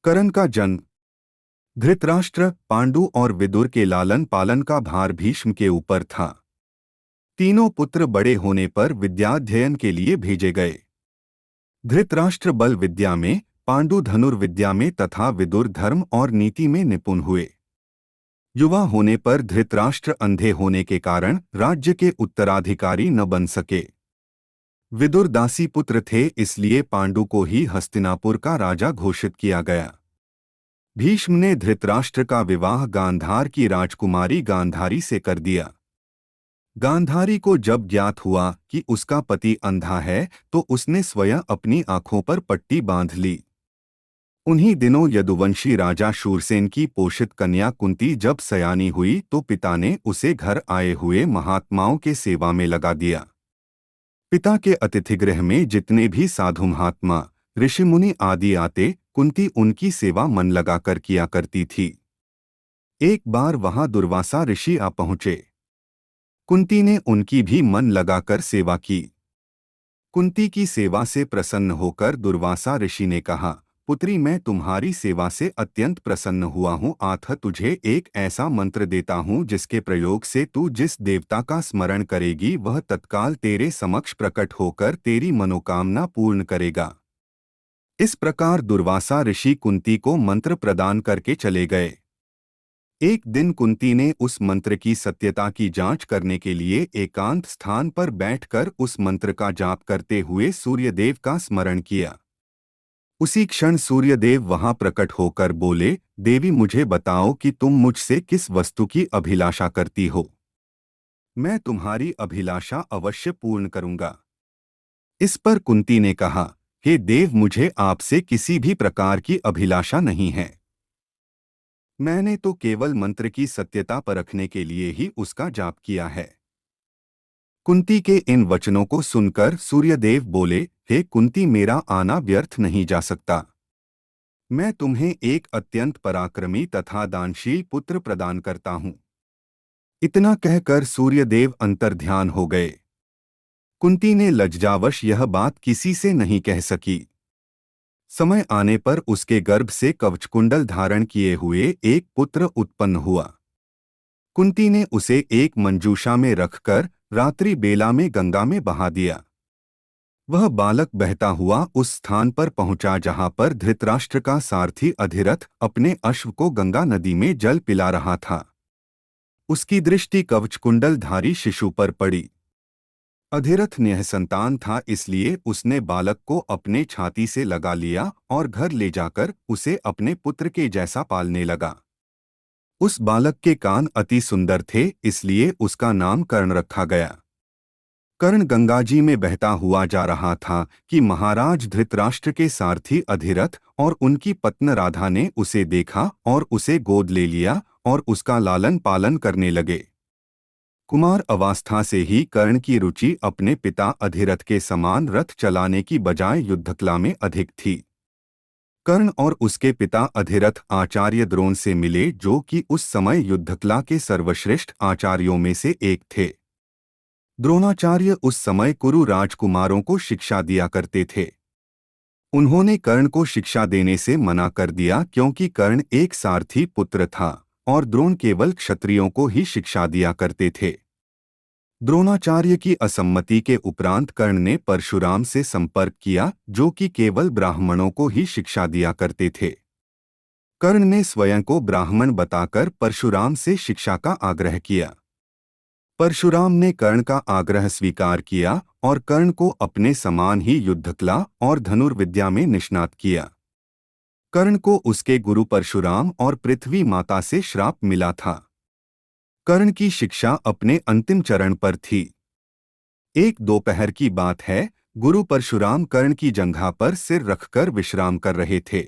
कर्ण का जन्म। धृतराष्ट्र, पांडु और विदुर के लालन पालन का भार भीष्म के ऊपर था। तीनों पुत्र बड़े होने पर विद्याध्ययन के लिए भेजे गए। धृतराष्ट्र बल विद्या में, पांडु धनुर्विद्या में तथा विदुर धर्म और नीति में निपुण हुए। युवा होने पर धृतराष्ट्र अंधे होने के कारण राज्य के उत्तराधिकारी न बन सके। विदुर दासी पुत्र थे, इसलिए पांडु को ही हस्तिनापुर का राजा घोषित किया गया। भीष्म ने धृतराष्ट्र का विवाह गांधार की राजकुमारी गांधारी से कर दिया। गांधारी को जब ज्ञात हुआ कि उसका पति अंधा है तो उसने स्वयं अपनी आंखों पर पट्टी बांध ली। उन्हीं दिनों यदुवंशी राजा शूरसेन की पोषित कन्या कुंती जब सयानी हुई तो पिता ने उसे घर आए हुए महात्माओं के सेवा में लगा दिया। पिता के अतिथिगृह में जितने भी साधु महात्मा, ऋषि मुनि आदि आते, कुंती उनकी सेवा मन लगाकर किया करती थी। एक बार वहां दुर्वासा ऋषि आ पहुंचे। कुंती ने उनकी भी मन लगाकर सेवा की। कुंती की सेवा से प्रसन्न होकर दुर्वासा ऋषि ने कहा, पुत्री, मैं तुम्हारी सेवा से अत्यंत प्रसन्न हुआ हूँ। आथ तुझे एक ऐसा मंत्र देता हूँ जिसके प्रयोग से तू जिस देवता का स्मरण करेगी वह तत्काल तेरे समक्ष प्रकट होकर तेरी मनोकामना पूर्ण करेगा। इस प्रकार दुर्वासा ऋषि कुंती को मंत्र प्रदान करके चले गए। एक दिन कुंती ने उस मंत्र की सत्यता की जांच करने के लिए एकांत स्थान पर बैठकर उस मंत्र का जाप करते हुए सूर्यदेव का स्मरण किया। उसी क्षण सूर्यदेव वहां प्रकट होकर बोले, देवी, मुझे बताओ कि तुम मुझसे किस वस्तु की अभिलाषा करती हो। मैं तुम्हारी अभिलाषा अवश्य पूर्ण करूंगा। इस पर कुंती ने कहा, हे देव, मुझे आपसे किसी भी प्रकार की अभिलाषा नहीं है। मैंने तो केवल मंत्र की सत्यता परखने के लिए ही उसका जाप किया है। कुंती के इन वचनों को सुनकर सूर्यदेव बोले, हे कुंती, मेरा आना व्यर्थ नहीं जा सकता। मैं तुम्हें एक अत्यंत पराक्रमी तथा दानशील पुत्र प्रदान करता हूं। इतना कहकर सूर्यदेव अंतर्ध्यान हो गए। कुंती ने लज्जावश यह बात किसी से नहीं कह सकी। समय आने पर उसके गर्भ से कवचकुंडल धारण किए हुए एक पुत्र उत्पन्न हुआ। कुंती ने उसे एक मंजूषा में रखकर रात्रि बेला में गंगा में बहा दिया। वह बालक बहता हुआ उस स्थान पर पहुंचा जहां पर धृतराष्ट्र का सारथी अधिरथ अपने अश्व को गंगा नदी में जल पिला रहा था। उसकी दृष्टि कवचकुंडलधारी शिशु पर पड़ी। अधिरथ निःसंतान था, इसलिए उसने बालक को अपने छाती से लगा लिया और घर ले जाकर उसे अपने पुत्र के जैसा पालने लगा। उस बालक के कान अति सुंदर थे, इसलिए उसका नाम कर्ण रखा गया। कर्ण गंगाजी में बहता हुआ जा रहा था कि महाराज धृतराष्ट्र के सारथी अधिरथ और उनकी पत्नी राधा ने उसे देखा और उसे गोद ले लिया और उसका लालन पालन करने लगे। कुमार अवस्था से ही कर्ण की रुचि अपने पिता अधिरथ के समान रथ चलाने की बजाय युद्धकला में अधिक थी। कर्ण और उसके पिता अधिरथ आचार्य द्रोण से मिले, जो कि उस समय युद्धकला के सर्वश्रेष्ठ आचार्यों में से एक थे। द्रोणाचार्य उस समय कुरु राजकुमारों को शिक्षा दिया करते थे। उन्होंने कर्ण को शिक्षा देने से मना कर दिया क्योंकि कर्ण एक सारथी पुत्र था और द्रोण केवल क्षत्रियों को ही शिक्षा दिया करते थे। द्रोणाचार्य की असम्मति के उपरांत कर्ण ने परशुराम से संपर्क किया, जो कि केवल ब्राह्मणों को ही शिक्षा दिया करते थे। कर्ण ने स्वयं को ब्राह्मण बताकर परशुराम से शिक्षा का आग्रह किया। परशुराम ने कर्ण का आग्रह स्वीकार किया और कर्ण को अपने समान ही युद्धकला और धनुर्विद्या में निष्णात किया। कर्ण को उसके गुरु परशुराम और पृथ्वी माता से श्राप मिला था। कर्ण की शिक्षा अपने अंतिम चरण पर थी। एक दोपहर की बात है, गुरु परशुराम कर्ण की जंघा पर सिर रखकर विश्राम कर रहे थे।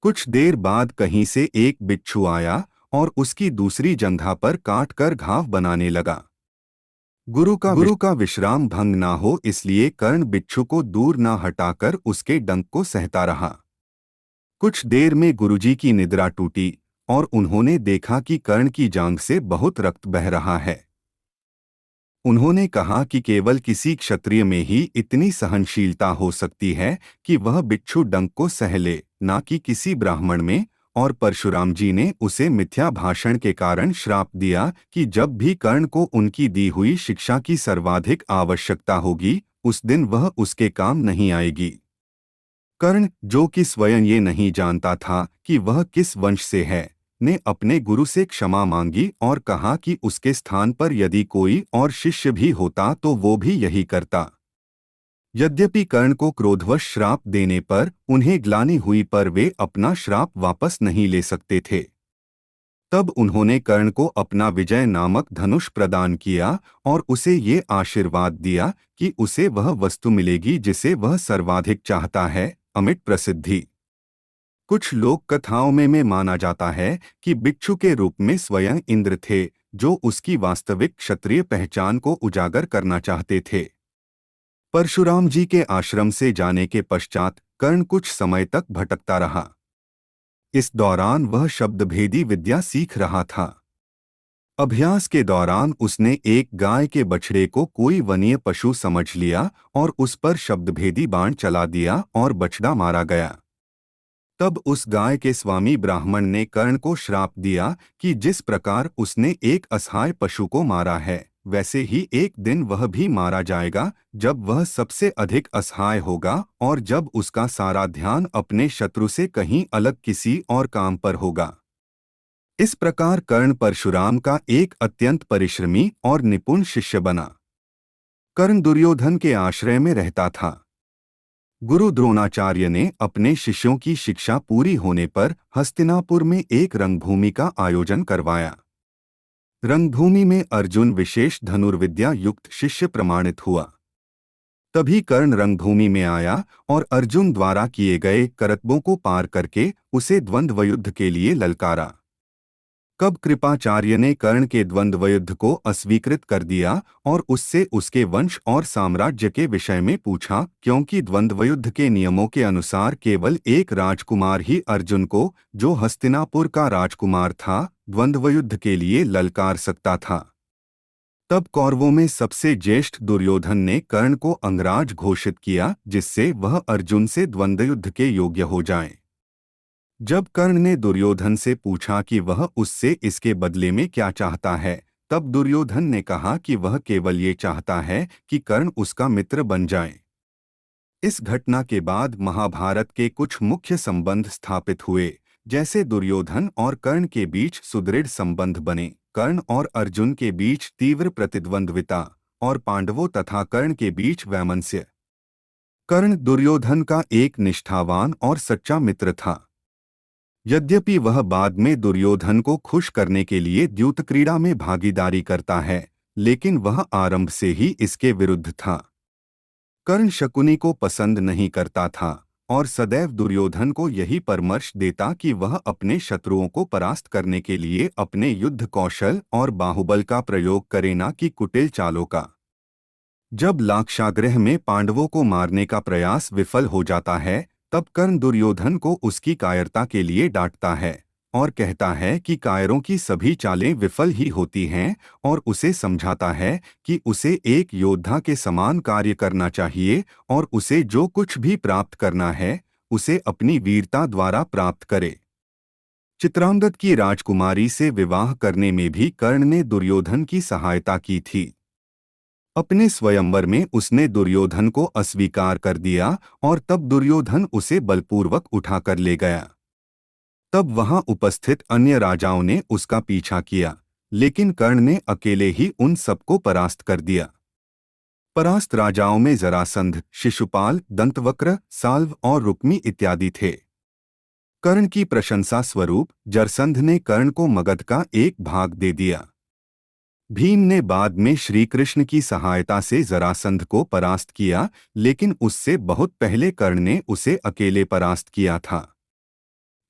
कुछ देर बाद कहीं से एक बिच्छू आया और उसकी दूसरी जंघा पर काटकर घाव बनाने लगा। गुरु का विश्राम भंग ना हो, इसलिए कर्ण बिच्छू को दूर ना हटाकर उसके डंक को सहता रहा। कुछ देर में गुरुजी की निद्रा टूटी और उन्होंने देखा कि कर्ण की जांघ से बहुत रक्त बह रहा है। उन्होंने कहा कि केवल किसी क्षत्रिय में ही इतनी सहनशीलता हो सकती है कि वह बिच्छू डंक को सह ले, ना कि किसी ब्राह्मण में, और परशुराम जी ने उसे मिथ्या भाषण के कारण श्राप दिया कि जब भी कर्ण को उनकी दी हुई शिक्षा की सर्वाधिक आवश्यकता होगी, उस दिन वह उसके काम नहीं आएगी। कर्ण, जो कि स्वयं ये नहीं जानता था कि वह किस वंश से है, ने अपने गुरु से क्षमा मांगी और कहा कि उसके स्थान पर यदि कोई और शिष्य भी होता तो वो भी यही करता। यद्यपि कर्ण को क्रोधवश श्राप देने पर उन्हें ग्लानि हुई, पर वे अपना श्राप वापस नहीं ले सकते थे। तब उन्होंने कर्ण को अपना विजय नामक धनुष प्रदान किया और उसे ये आशीर्वाद दिया कि उसे वह वस्तु मिलेगी जिसे वह सर्वाधिक चाहता है, अमिट प्रसिद्धि। कुछ लोक कथाओं में माना जाता है कि बिच्छू के रूप में स्वयं इंद्र थे, जो उसकी वास्तविक क्षत्रिय पहचान को उजागर करना चाहते थे। परशुराम जी के आश्रम से जाने के पश्चात कर्ण कुछ समय तक भटकता रहा। इस दौरान वह शब्दभेदी विद्या सीख रहा था। अभ्यास के दौरान उसने एक गाय के बछड़े को कोई वन्य पशु समझ लिया और उस पर शब्दभेदी बाण चला दिया और बछड़ा मारा गया। तब उस गाय के स्वामी ब्राह्मण ने कर्ण को श्राप दिया कि जिस प्रकार उसने एक असहाय पशु को मारा है, वैसे ही एक दिन वह भी मारा जाएगा, जब वह सबसे अधिक असहाय होगा और जब उसका सारा ध्यान अपने शत्रु से कहीं अलग किसी और काम पर होगा। इस प्रकार कर्ण परशुराम का एक अत्यंत परिश्रमी और निपुण शिष्य बना। कर्ण दुर्योधन के आश्रय में रहता था। गुरु द्रोणाचार्य ने अपने शिष्यों की शिक्षा पूरी होने पर हस्तिनापुर में एक रंगभूमि का आयोजन करवाया। रंगभूमि में अर्जुन विशेष धनुर्विद्या युक्त शिष्य प्रमाणित हुआ। तभी कर्ण रंगभूमि में आया और अर्जुन द्वारा किए गए करतबों को पार करके उसे द्वंद्व युद्ध के लिए ललकारा। कब कृपाचार्य ने कर्ण के द्वंद्व युद्ध को अस्वीकृत कर दिया और उससे उसके वंश और साम्राज्य के विषय में पूछा, क्योंकि द्वंद्व युद्ध के नियमों के अनुसार केवल एक राजकुमार ही अर्जुन को, जो हस्तिनापुर का राजकुमार था, द्वंद्व युद्ध के लिए ललकार सकता था। तब कौरवों में सबसे ज्येष्ठ दुर्योधन ने कर्ण को अंगराज घोषित किया, जिससे वह अर्जुन से द्वंद्व युद्ध के योग्य हो जाए। जब कर्ण ने दुर्योधन से पूछा कि वह उससे इसके बदले में क्या चाहता है, तब दुर्योधन ने कहा कि वह केवल ये चाहता है कि कर्ण उसका मित्र बन जाए। इस घटना के बाद महाभारत के कुछ मुख्य संबंध स्थापित हुए, जैसे दुर्योधन और कर्ण के बीच सुदृढ़ संबंध बने, कर्ण और अर्जुन के बीच तीव्र प्रतिद्वंद्विता और पांडवों तथा कर्ण के बीच वैमनस्य। कर्ण दुर्योधन का एक निष्ठावान और सच्चा मित्र था। यद्यपि वह बाद में दुर्योधन को खुश करने के लिए द्यूत क्रीड़ा में भागीदारी करता है, लेकिन वह आरंभ से ही इसके विरुद्ध था। कर्ण शकुनी को पसंद नहीं करता था और सदैव दुर्योधन को यही परामर्श देता कि वह अपने शत्रुओं को परास्त करने के लिए अपने युद्ध कौशल और बाहुबल का प्रयोग करे, न कि कुटिल चालों का। जब लाक्षागृह में पांडवों को मारने का प्रयास विफल हो जाता है, तब कर्ण दुर्योधन को उसकी कायरता के लिए डांटता है और कहता है कि कायरों की सभी चालें विफल ही होती हैं, और उसे समझाता है कि उसे एक योद्धा के समान कार्य करना चाहिए और उसे जो कुछ भी प्राप्त करना है, उसे अपनी वीरता द्वारा प्राप्त करे। चित्रांगद की राजकुमारी से विवाह करने में भी कर्ण ने दुर्योधन की सहायता की थी। अपने स्वयंवर में उसने दुर्योधन को अस्वीकार कर दिया और तब दुर्योधन उसे बलपूर्वक उठाकर ले गया। तब वहां उपस्थित अन्य राजाओं ने उसका पीछा किया, लेकिन कर्ण ने अकेले ही उन सबको परास्त कर दिया। परास्त राजाओं में जरासंध, शिशुपाल, दंतवक्र, साल्व और रुक्मी इत्यादि थे। कर्ण की प्रशंसा स्वरूप जरसंध ने कर्ण को मगध का एक भाग दे दिया। भीम ने बाद में श्री कृष्ण की सहायता से जरासंध को परास्त किया, लेकिन उससे बहुत पहले कर्ण ने उसे अकेले परास्त किया था।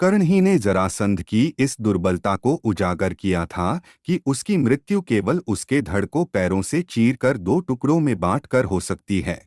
कर्ण ही ने जरासंध की इस दुर्बलता को उजागर किया था कि उसकी मृत्यु केवल उसके धड़ को पैरों से चीरकर दो टुकड़ों में बांटकर हो सकती है।